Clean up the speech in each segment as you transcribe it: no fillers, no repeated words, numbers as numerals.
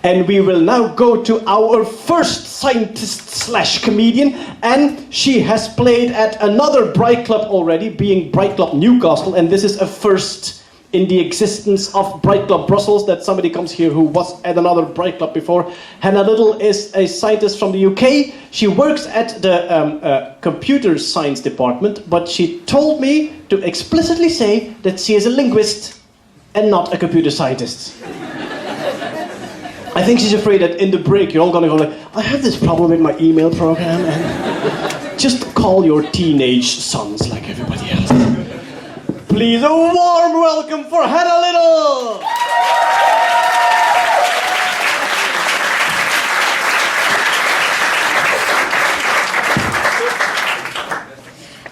And we will now go to our first scientist/comedian, and she has played at another Bright Club already, being Bright Club Newcastle, and this is a first in the existence of Bright Club Brussels, that somebody comes here who was at another Bright Club before. Hannah Little is a scientist from the UK. She works at the computer science department, but she told me to explicitly say that she is a linguist and not a computer scientist. I think she's afraid that in the break you're all gonna go like, I have this problem with my email program, and just call your teenage sons like everybody else. Please, a warm welcome for Hannah Little!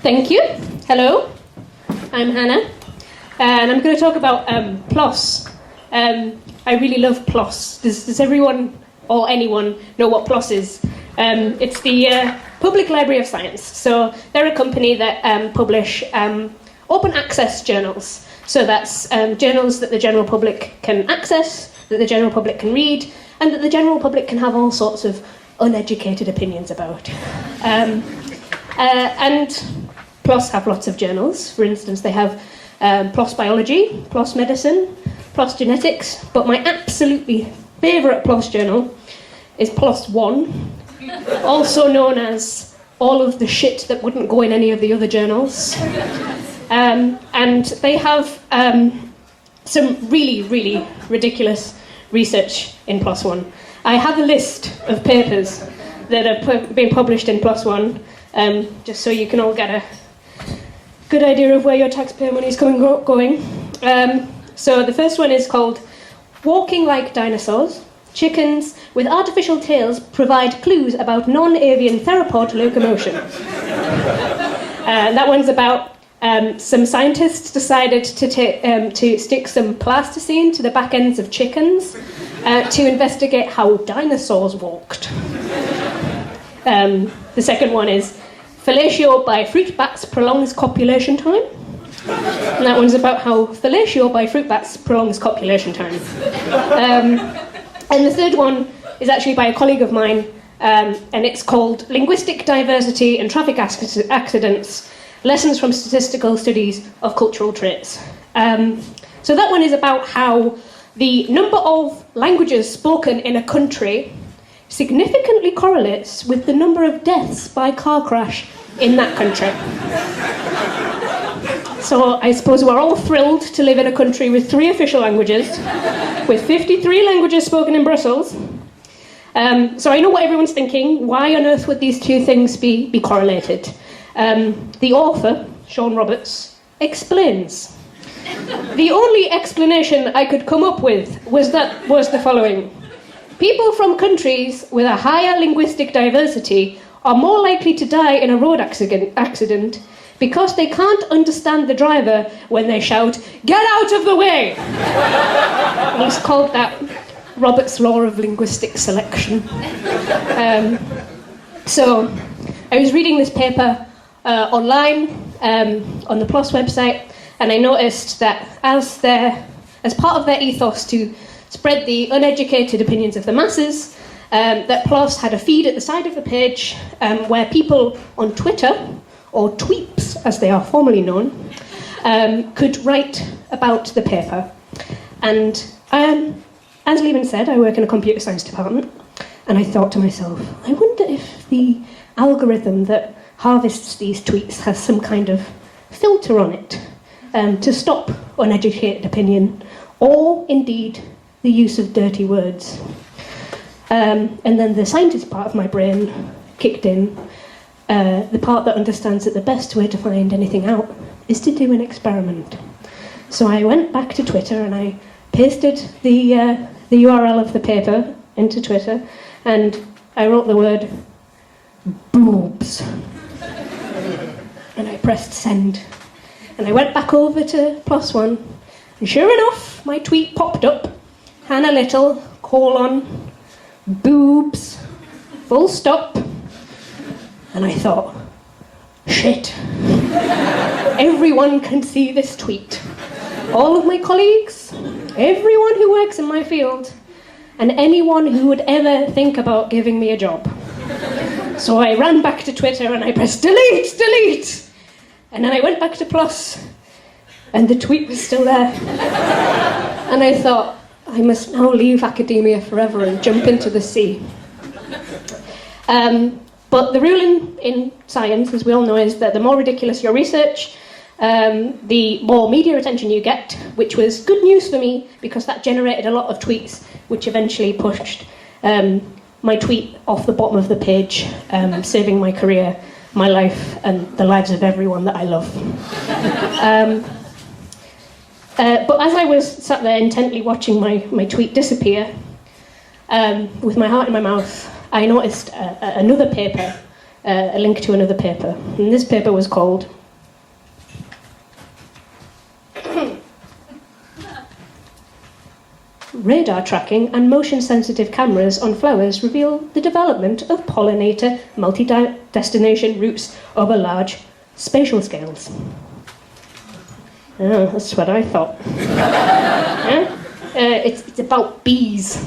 Thank you. Hello, I'm Hannah, and I'm going to talk about PLOS. I really love PLOS. Does everyone or anyone know what PLOS is? It's the Public Library of Science. So they're a company that publish open access journals. So that's journals that the general public can access, that the general public can read, and that the general public can have all sorts of uneducated opinions about. And PLOS have lots of journals. For instance, they have PLOS Biology, PLOS Medicine, PLOS Genetics, but my absolutely favourite PLOS journal is PLOS 1, also known as all of the shit that wouldn't go in any of the other journals. And they have some really, really ridiculous research in PLOS 1. I have a list of papers that are being published in PLOS 1, just so you can all get a good idea of where your taxpayer money is going. So the first one is called Walking Like Dinosaurs. Chickens with artificial tails provide clues about non-avian theropod locomotion. That one's about some scientists decided to stick some plasticine to the back ends of chickens to investigate how dinosaurs walked. The second one is fellatio by fruit bats prolongs copulation time. And that one's about how fellatio by fruit bats prolongs copulation time. And the third one is actually by a colleague of mine, and it's called Linguistic Diversity and Traffic Accidents, Lessons from Statistical Studies of Cultural Traits. So that one is about how the number of languages spoken in a country significantly correlates with the number of deaths by car crash in that country. So I suppose we're all thrilled to live in a country with 3 official languages, with 53 languages spoken in Brussels. So I know what everyone's thinking. Why on earth would these 2 things be correlated? The author, Sean Roberts, explains. The only explanation I could come up with was the following. People from countries with a higher linguistic diversity are more likely to die in a road accident because they can't understand the driver when they shout, "Get out of the way!" And he's called that Robert's Law of Linguistic Selection. So I was reading this paper online on the PLOS website, and I noticed that as part of their ethos to spread the uneducated opinions of the masses, that PLOS had a feed at the side of the page where people on Twitter, or tweeps as they are formally known, could write about the paper. And as Lehman said, I work in a computer science department, and I thought to myself, I wonder if the algorithm that harvests these tweets has some kind of filter on it to stop uneducated opinion, or indeed the use of dirty words. And then the scientist part of my brain kicked in, the part that understands that the best way to find anything out is to do an experiment. So I went back to Twitter and I pasted the URL of the paper into Twitter, and I wrote the word boobs. And I pressed send. And I went back over to PLOS One, and sure enough, my tweet popped up. Hannah Little, : boobs, full stop. And I thought, shit. Everyone can see this tweet. All of my colleagues, everyone who works in my field. and anyone who would ever think about giving me a job. So I ran back to Twitter and I pressed delete, delete. And then I went back to Plus and the tweet was still there. And I thought, I must now leave academia forever and jump into the sea. But the rule in science, as we all know, is that the more ridiculous your research, the more media attention you get, which was good news for me because that generated a lot of tweets, which eventually pushed my tweet off the bottom of the page, saving my career, my life, and the lives of everyone that I love. But as I was sat there intently watching my tweet disappear, with my heart in my mouth, I noticed another paper, a link to another paper. And this paper was called Radar Tracking and Motion-Sensitive Cameras on Flowers Reveal the Development of Pollinator Multi-Destination Routes over Large Spatial Scales. Oh, that's what I thought. Yeah? It's about bees.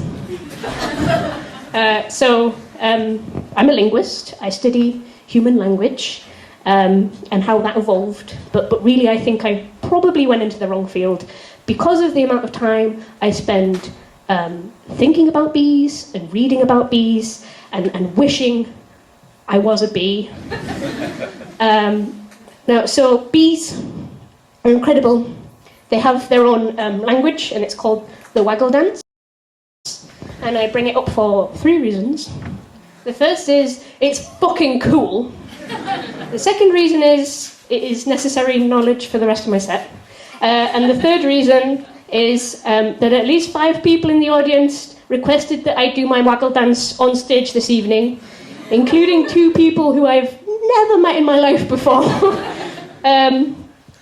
I'm a linguist. I study human language and how that evolved. But really, I think I probably went into the wrong field because of the amount of time I spend thinking about bees and reading about bees and wishing I was a bee. So bees are incredible. They have their own language, and it's called the waggle dance. And I bring it up for 3 reasons. The first is, it's fucking cool. The second reason is, it is necessary knowledge for the rest of my set. And the third reason is that at least 5 people in the audience requested that I do my waggle dance on stage this evening, including 2 people who I've never met in my life before.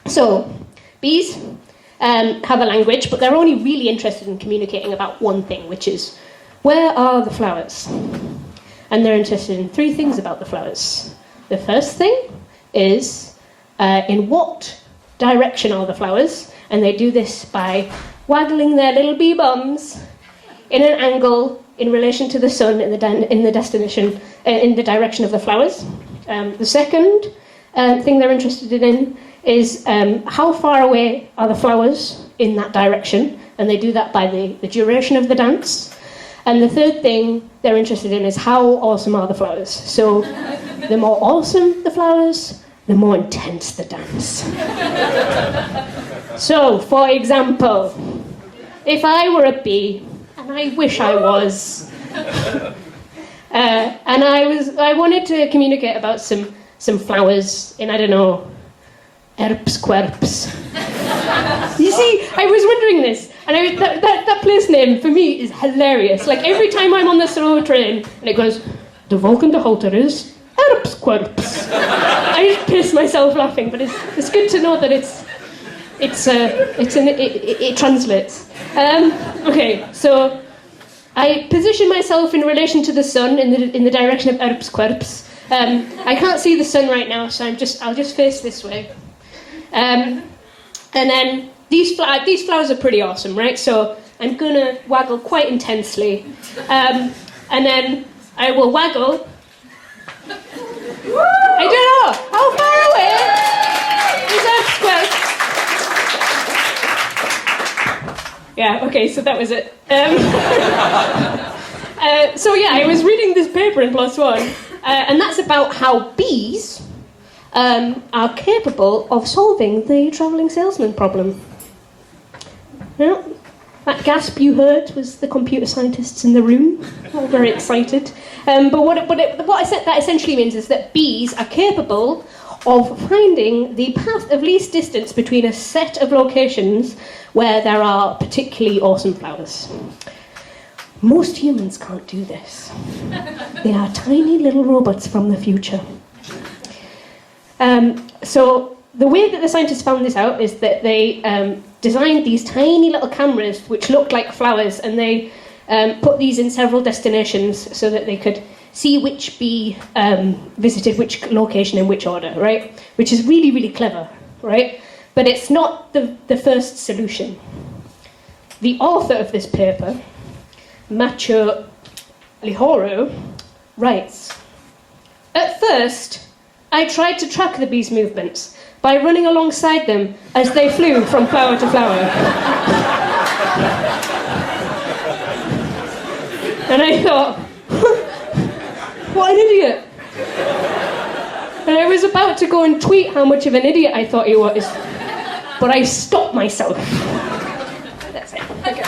So, bees have a language, but they're only really interested in communicating about one thing, which is, where are the flowers? And they're interested in 3 things about the flowers. The first thing is, in what direction are the flowers? And they do this by waggling their little bee bums in an angle in relation to the sun in the direction of the flowers. The second thing they're interested in is how far away are the flowers in that direction, and they do that by the duration of the dance. And the third thing they're interested in is how awesome are the flowers. So the more awesome the flowers, the more intense the dance. So, for example, if I were a bee, and I wish I was, and I wanted to communicate about some flowers in, I don't know, Erps Querps. You see, I was wondering this, and that place name for me is hilarious. Like every time I'm on the slow train and it goes, de Volken de Halter is Erps Querps. I just piss myself laughing, but it's good to know that it translates. Okay, so I position myself in relation to the sun in the direction of Erps Querps. I can't see the sun right now, so I'll just face this way. And then these flowers are pretty awesome, right? So I'm gonna waggle quite intensely, and then I will waggle. I don't know how far away is Erps Querps. Yeah, okay, so that was it. So yeah, I was reading this paper in Plus One, and that's about how bees are capable of solving the travelling salesman problem. Yeah, that gasp you heard was the computer scientists in the room, all very excited. But what that essentially means is that bees are capable of finding the path of least distance between a set of locations where there are particularly awesome flowers. Most humans can't do this. They are tiny little robots from the future. So the way that the scientists found this out is that they designed these tiny little cameras which looked like flowers, and they put these in several destinations so that they could see which bee visited which location in which order, right? Which is really, really clever, right? But it's not the first solution. The author of this paper Macho Lihoro writes, "At first, I tried to track the bees' movements by running alongside them as they flew from flower to flower. And I thought, what an idiot. And I was about to go and tweet how much of an idiot I thought he was, but I stopped myself." That's it. Okay.